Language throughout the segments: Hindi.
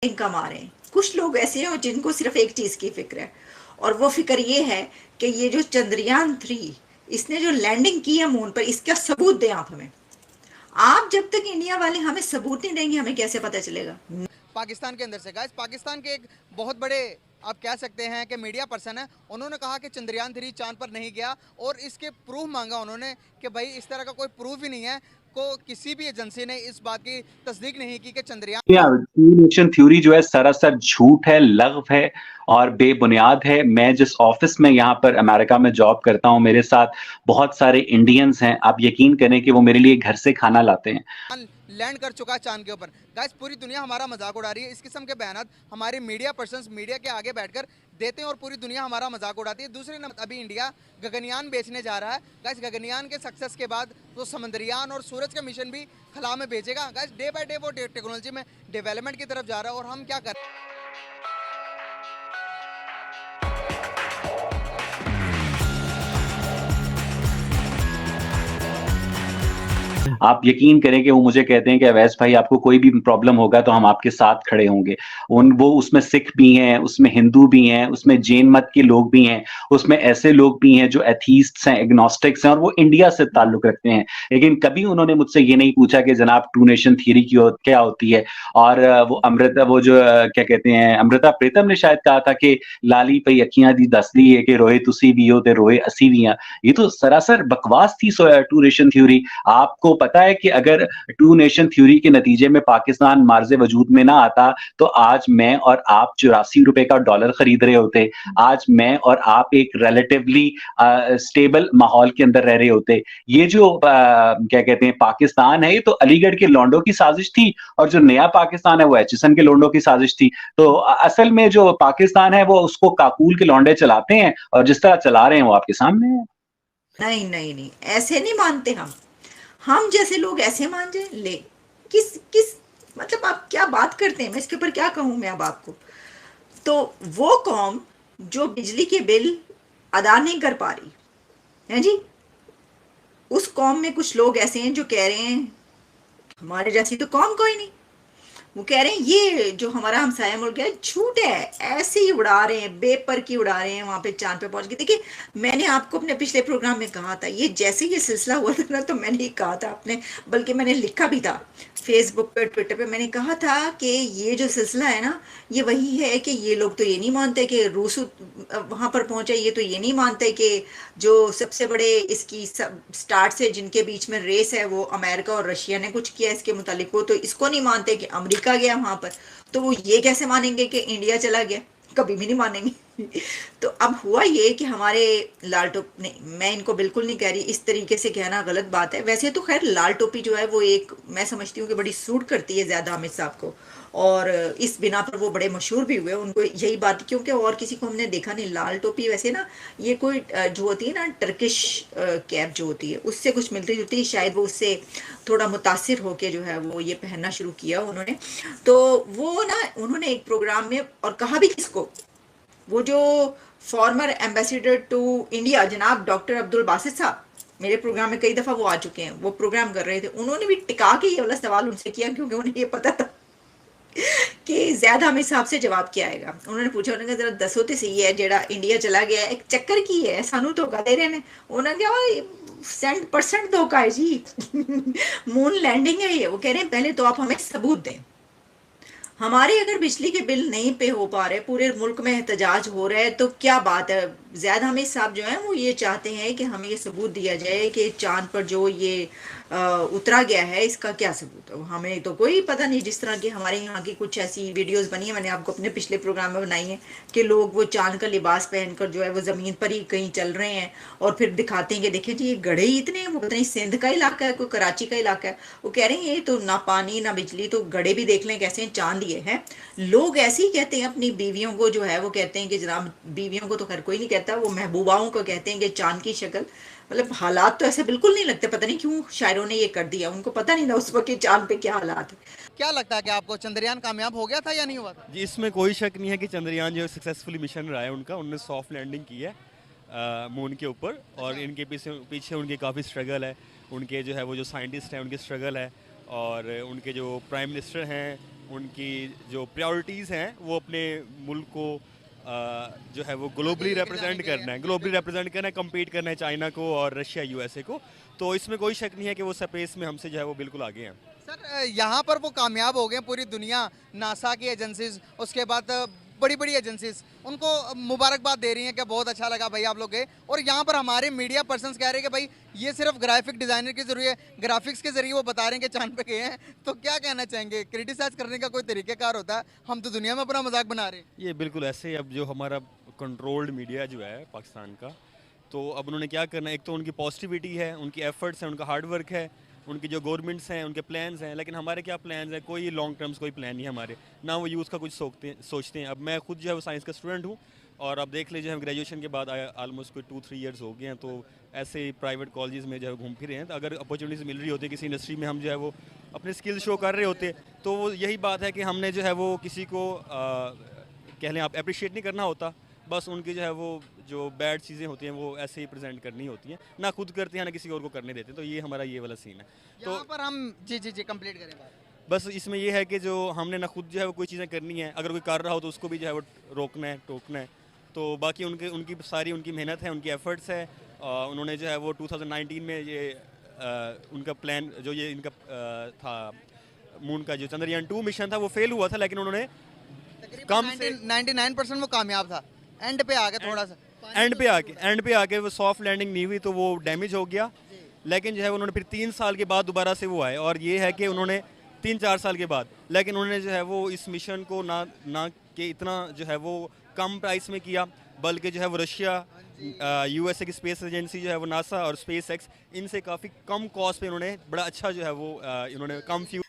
कमा रहे हैं। कुछ लोग ऐसे हैं जिनको सिर्फ एक चीज की फिक्र है, और वो फिक्र ये है कि ये जो चंद्रयान 3 इसने जो लैंडिंग की है मून पर, इसका सबूत दें आप हमें। आप जब तक इंडिया वाले हमें सबूत नहीं देंगे, हमें कैसे पता चलेगा। पाकिस्तान के अंदर से गाइस, पाकिस्तान के एक बहुत बड़े आप कह सकते हैं कि मीडिया पर्सन है, उन्होंने कहा कि चंद्रयान 3 चांद पर नहीं गया और इसके प्रूफ मांगा उन्होंने कि भाई इस तरह का कोई प्रूफ ही नहीं है, को किसी भी एजेंसी ने इस बात की तस्दीक नहीं की कि चंद्रयान टू नेशन थ्योरी जो है सरासर झूठ है, लग़व है और बेबुनियाद है। मैं जिस ऑफिस में यहाँ पर अमेरिका में जॉब करता हूँ, मेरे साथ बहुत सारे इंडियंस हैं। आप यकीन करें कि वो मेरे लिए घर से खाना लाते हैं। लैंड कर चुका है चांद के ऊपर। गाइस, पूरी दुनिया हमारा मजाक उड़ा रही है। इस किस्म के बयानात हमारे मीडिया पर्सन्स मीडिया के आगे बैठकर देते हैं और पूरी दुनिया हमारा मजाक उड़ाती है। दूसरे नंबर, अभी इंडिया गगनयान बेचने जा रहा है। गाइस, गगनयान के सक्सेस के बाद वो समंदरयान और सूरज का मिशन भी खला में भेजेगा। गाइस, डे बाय डे वो टेक्नोलॉजी में डेवलपमेंट की तरफ जा रहा है और हम क्या कर रहे हैं। आप यकीन करें कि वो मुझे कहते हैं कि अवैस भाई आपको कोई भी प्रॉब्लम होगा तो हम आपके साथ खड़े होंगे। वो उसमें सिख भी हैं, उसमें हिंदू भी हैं, उसमें जैन मत के लोग भी हैं, उसमें ऐसे लोग भी हैं जो एथीस्ट्स हैं, एग्नोस्टिक्स हैं और वो इंडिया से ताल्लुक रखते हैं। लेकिन कभी उन्होंने मुझसे ये नहीं पूछा कि जनाब टू नेशन थ्योरी क्या होती है। और क्या कहते हैं, अमृता प्रीतम ने शायद कहा था कि लाली पई अखियां दी दसदी है कि रोए तुसी भी हो ते रोए असी भी हैं। ये तो सरासर बकवास थी टू नेशन थ्योरी। आपको पता है कि अगर टू नेशन थ्योरी के नतीजे में पाकिस्तान मार्ज़े वजूद में ना आता तो आज मैं और आप ₹84 का डॉलर खरीद रहे होते। आज मैं और आप एक रिलेटिवली स्टेबल माहौल के अंदर रह रहे होते। ये जो क्या कहते हैं पाकिस्तान है, ये तो अलीगढ़ के लौंडों की साजिश थी और जो नया पाकिस्तान है वो एचएसएन के लौंडों की साजिश थी। तो असल में जो पाकिस्तान है वो उसको काकूल के लौंडे चलाते हैं और जिस तरह चला रहे हैं वो आपके सामने है। नहीं नहीं नहीं, ऐसे नहीं मानते हम जैसे लोग ऐसे मान जाए ले। किस किस मतलब आप क्या बात करते हैं, मैं इसके ऊपर क्या कहूं मैं अब आपको। तो वो कौम जो बिजली के बिल अदा नहीं कर पा रही है जी, उस कौम में कुछ लोग ऐसे हैं जो कह रहे हैं हमारे जैसी तो कौम कोई नहीं। वो कह रहे हैं ये जो हमारा हमसाया मुल्क है झूठ है, ऐसे ही उड़ा रहे हैं, बेपर की उड़ा रहे हैं, वहां पे चांद पे पहुंच गए। देखिए, मैंने आपको अपने पिछले प्रोग्राम में कहा था, ये जैसे ये सिलसिला हुआ था ना, तो मैंने ही कहा था अपने, बल्कि मैंने लिखा भी था फेसबुक पे, ट्विटर पे। मैंने कहा था कि ये जो सिलसिला है ना, ये वही है कि ये लोग तो ये नहीं मानते कि रूस वहां पर पहुंचा, ये तो ये नहीं मानते कि जो सबसे बड़े इसकी स्टार्ट से जिनके बीच में रेस है वो अमेरिका और रशिया ने कुछ किया इसके मुतालिक, वो तो इसको नहीं मानते कि अमेरिका गया वहां पर। तो वो ये कैसे मानेंगे कि इंडिया चला गया, कभी भी नहीं मानेंगे। तो अब हुआ ये कि हमारे लाल टोपी, नहीं मैं इनको बिल्कुल नहीं कह रही, इस तरीके से कहना गलत बात है। वैसे तो खैर लाल टोपी जो है वो एक, मैं समझती हूँ कि बड़ी सूट करती है ज्यादा हामिद साहब को, और इस बिना पर वो बड़े मशहूर भी हुए उनको यही बात, क्योंकि और किसी को हमने देखा नहीं। लाल टोपी वैसे ना, ये कोई जो होती है ना टर्किश कैप जो होती है उससे कुछ मिलती जुलती है, शायद वो उससे थोड़ा मुतासिर होके जो है वो ये पहनना शुरू किया उन्होंने। तो वो ना उन्होंने एक प्रोग्राम में, और कहा भी किसको, वो जो फॉर्मर एम्बेसडर टू इंडिया जनाब डॉक्टर अब्दुल बासित साहब, मेरे प्रोग्राम में कई दफा वो आ चुके हैं, वो प्रोग्राम कर रहे थे, उन्होंने भी टिका के ये वाला सवाल उनसे किया, क्योंकि उन्हें ये पता था कि ज्यादा हमें हिसाब से जवाब क्या आएगा। उन्होंने पूछा, उन्होंने कहा जरा दसो तो सही है जेड़ा इंडिया चला गया एक चक्कर की है, सानू धोखा दे रहे हैं। उन्होंने कहा 100% धोखा है जी। मून लैंडिंग है ये। वो कह रहे हैं पहले तो आप हमें सबूत दें। हमारे अगर बिजली के बिल नहीं पे हो पा रहे, पूरे मुल्क में एहतजाज हो रहा है, तो क्या बात है। जैद हमीद साहब जो है वो ये चाहते हैं कि हमें ये सबूत दिया जाए कि चांद पर जो ये उतरा गया है इसका क्या सबूत है। हमें तो कोई पता नहीं। जिस तरह की हमारे यहाँ की कुछ ऐसी वीडियोस बनी है, मैंने आपको अपने पिछले प्रोग्राम में बनाई है, कि लोग वो चांद का लिबास पहनकर जो है वो जमीन पर ही कहीं चल रहे हैं और फिर दिखाते हैं कि देखिए जी ये गढ़े ही इतने हैं। वो पता नहीं सिंध का इलाका है, कोई कराची का इलाका है। वो कह रहे हैं ये तो ना पानी ना बिजली, तो गढ़े भी देख लें कैसे हैं, चांद ये है। लोग ऐसे ही कहते हैं अपनी बीवियों को जो है, वो कहते हैं कि जनाब, बीवियों को तो खैर कोई नहीं कहता, वो महबूबाओं को कहते हैं कि चांद की शक्ल। मतलब हालात तो ऐसे बिल्कुल नहीं लगते, पता नहीं क्यों शायरों ने ये कर दिया, उनको पता नहीं था उस वक्त चांद पे क्या हालात है। क्या लगता है कि आपको चंद्रयान कामयाब हो गया था या नहीं हुआ था? जी, इसमें कोई शक नहीं है कि चंद्रयान जो सक्सेसफुली मिशन रहा है उनका, उन्होंने सॉफ्ट लैंडिंग की है मून के ऊपर। और इनके पीछे पीछे उनके काफ़ी स्ट्रगल है। उनके जो है वो जो साइंटिस्ट हैं उनकी स्ट्रगल है, और उनके जो प्राइम मिनिस्टर हैं उनकी जो प्रायोरिटीज़ हैं वो अपने मुल्क को जो है वो ग्लोबली रिप्रेजेंट करना है, कम्पीट करना है चाइना को और रशिया यूएसए को। तो इसमें कोई शक नहीं है कि वो स्पेस में हमसे जो है वो बिल्कुल आगे हैं। सर यहाँ पर वो कामयाब हो गए, पूरी दुनिया, नासा की एजेंसीज, उसके बाद बड़ी बड़ी एजेंसीज उनको मुबारकबाद दे रही हैं कि बहुत अच्छा लगा भाई आप लोग गए। और यहाँ पर हमारे मीडिया पर्सन्स कह रहे हैं कि भाई ये सिर्फ ग्राफिक डिज़ाइनर की जरूरी है, ग्राफिक्स के जरिए वो बता रहे हैं कि चांद पे गए हैं। तो क्या कहना चाहेंगे, क्रिटिसाइज करने का कोई तरीक़ेकार होता है? हम तो दुनिया में अपना मजाक बना रहे हैं। ये बिल्कुल ऐसे, अब जो हमारा कंट्रोल्ड मीडिया जो है पाकिस्तान का, तो अब उन्होंने क्या करना है, एक तो उनकी पॉजिटिविटी है, उनकी एफर्ट्स हैं, उनका हार्डवर्क है, उनकी जो गवर्नमेंट्स हैं उनके प्लान्स हैं। लेकिन हमारे क्या प्लान्स हैं? कोई लॉन्ग टर्म्स कोई प्लान नहीं है हमारे, ना वो यूथ का कुछ सोचते हैं। अब मैं खुद जो है वो साइंस का स्टूडेंट हूँ, और अब देख लीजिए हम ग्रेजुएशन के बाद ऑलमोस्ट कोई 2-3 ईयर्स हो गए हैं, तो ऐसे ही प्राइवेट कॉलेजेस में जो है घूम फिर रहे हैं। तो अगर अपॉर्चुनिटीज़ मिल रही होती है किसी इंडस्ट्री में, हम जो है वो अपने स्किल शो कर रहे होते, तो वो यही बात है कि हमने जो है वो किसी को कह लें आप अप्रिशिएट नहीं करना होता, बस उनकी जो है वो जो बैड चीज़ें होती हैं वो ऐसे ही प्रेजेंट करनी होती हैं, ना खुद करते हैं ना किसी और को करने देते। तो ये हमारा ये वाला सीन है। तो यहाँ पर हम जी कंप्लीट करें बात। बस इसमें ये है कि जो हमने ना खुद जो है वो कोई चीज़ें करनी है, अगर कोई कर रहा हो तो उसको भी जो है वो रोकना है, टोकना है। तो बाकी उनकी सारी उनकी मेहनत है, उनकी एफर्ट्स है। उन्होंने जो है वो 2019 में ये उनका प्लान जो ये इनका था मून का जो चंद्रयान 2 मिशन था वो फेल हुआ था, लेकिन उन्होंने कम से 99% वो कामयाब था। एंड पे आ गया थोड़ा सा, एंड पे आके वो सॉफ्ट लैंडिंग नहीं हुई, तो वो डैमेज हो गया। लेकिन जो है उन्होंने फिर 3 साल के बाद दोबारा से वो आए, और ये है कि उन्होंने 3-4 साल के बाद, लेकिन उन्होंने जो है वो इस मिशन को ना कि इतना जो है वो कम प्राइस में किया, बल्कि जो है वो रशिया, यूएसए की स्पेस एजेंसी जो है वो नासा और स्पेस एक्स, इनसे काफ़ी कम कॉस्ट पे उन्होंने बड़ा अच्छा जो है वो इन्होंने कम फ्यूल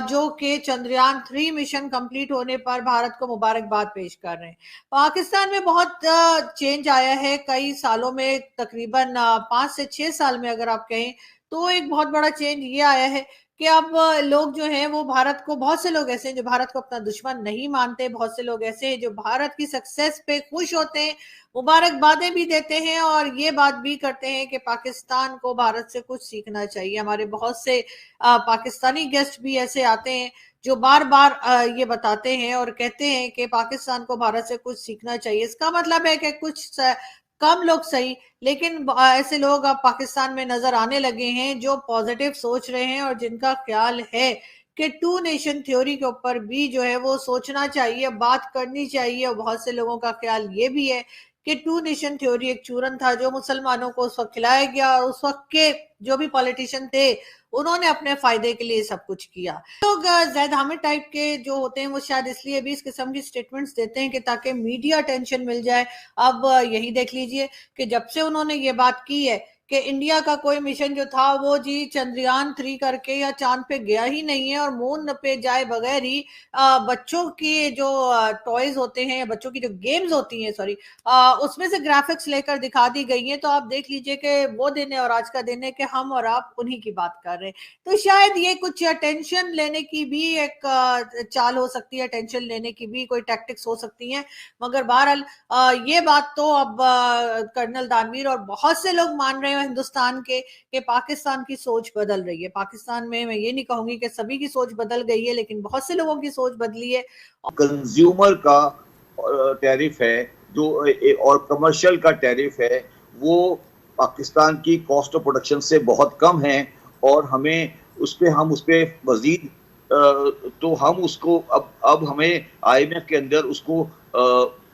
जो कि चंद्रयान 3 मिशन कंप्लीट होने पर भारत को मुबारकबाद पेश कर रहे हैं। पाकिस्तान में बहुत चेंज आया है कई सालों में, तकरीबन 5 से 6 साल में अगर आप कहें तो एक बहुत बड़ा चेंज ये आया है कि अब लोग जो हैं वो भारत को, बहुत से लोग ऐसे हैं जो भारत को अपना दुश्मन नहीं मानते, बहुत से लोग ऐसे हैं जो भारत की सक्सेस पे खुश होते हैं, मुबारकबादें भी देते हैं और ये बात भी करते हैं कि पाकिस्तान को भारत से कुछ सीखना चाहिए। हमारे बहुत से पाकिस्तानी गेस्ट भी ऐसे आते हैं जो बार बार ये बताते हैं और कहते हैं कि पाकिस्तान को भारत से कुछ सीखना चाहिए। इसका मतलब है कि कुछ कम लोग सही, लेकिन ऐसे लोग अब पाकिस्तान में नजर आने लगे हैं जो पॉजिटिव सोच रहे हैं और जिनका ख्याल है कि 2 नेशन थ्योरी के ऊपर भी जो है वो सोचना चाहिए, बात करनी चाहिए। और बहुत से लोगों का ख्याल ये भी है कि 2 नेशन थ्योरी एक चूरन था जो मुसलमानों को उस वक्त खिलाया गया, और उस वक्त के जो भी पॉलिटिशियन थे उन्होंने अपने फायदे के लिए सब कुछ किया। लोग ज़ैद हामिद टाइप के जो होते हैं वो शायद इसलिए भी इस किस्म की स्टेटमेंट्स देते हैं कि ताकि मीडिया अटेंशन मिल जाए। अब यही देख लीजिए कि जब से उन्होंने ये बात की है कि इंडिया का कोई मिशन जो था वो जी चंद्रयान 3 करके या चांद पे गया ही नहीं है, और मून पे जाए बगैर ही बच्चों की जो टॉयज होते हैं, बच्चों की जो गेम्स होती हैं, सॉरी, उसमें से ग्राफिक्स लेकर दिखा दी गई हैं। तो आप देख लीजिए कि वो दिन है और आज का दिन है कि हम और आप उन्हीं की बात कर रहे हैं। तो शायद ये कुछ टेंशन लेने की भी एक चाल हो सकती है, टेंशन लेने की भी कोई टैक्टिक्स हो सकती हैं। मगर बहरहाल ये बात तो अब कर्नल दानवीर और बहुत से लोग मान रहे हैं हिंदुस्तान के कि पाकिस्तान की सोच बदल रही है। पाकिस्तान में मैं ये नहीं कहूंगी कि सभी की सोच बदल गई है, लेकिन बहुत से लोगों की सोच बदली है। कंज्यूमर का टैरिफ है जो और कमर्शियल का टैरिफ है, वो पाकिस्तान की कॉस्ट ऑफ प्रोडक्शन से बहुत कम है, और हमें उस पे मजीद तो हम उसको अब हमें IMF के अंदर उसको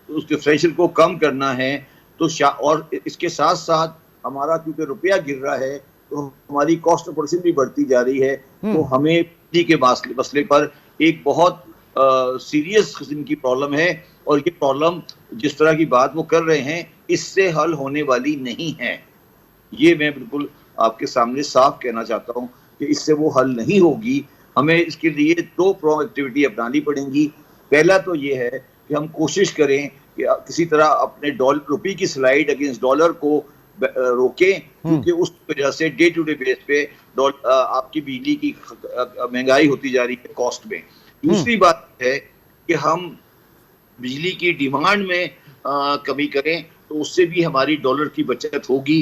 उस डिफरेंशियल को कम करना है। तो और इसके साथ साथ हमारा क्योंकि रुपया गिर रहा है तो हमारी कॉस्ट ऑफ प्रोडक्शन भी बढ़ती जा रही है। तो हमें बिजली के मसले पर एक बहुत सीरियस किस्म की प्रॉब्लम है, और ये प्रॉब्लम जिस तरह की बात वो कर रहे हैं इससे हल होने वाली नहीं है। ये मैं बिल्कुल आपके सामने साफ कहना चाहता हूँ कि इससे वो हल नहीं होगी। हमें इसके लिए 2 प्रोएक्टिव एक्टिविटी अपनानी पड़ेंगी। पहला तो ये है कि हम कोशिश करें कि किसी तरह अपने रुपये की स्लाइड अगेंस्ट डॉलर को रोकें, क्योंकि उस वजह से डे टू डे बेस पे आपकी बिजली की महंगाई होती जा रही है कॉस्ट में। दूसरी बात है कि हम बिजली की डिमांड में कमी करें, तो उससे भी हमारी डॉलर की बचत होगी।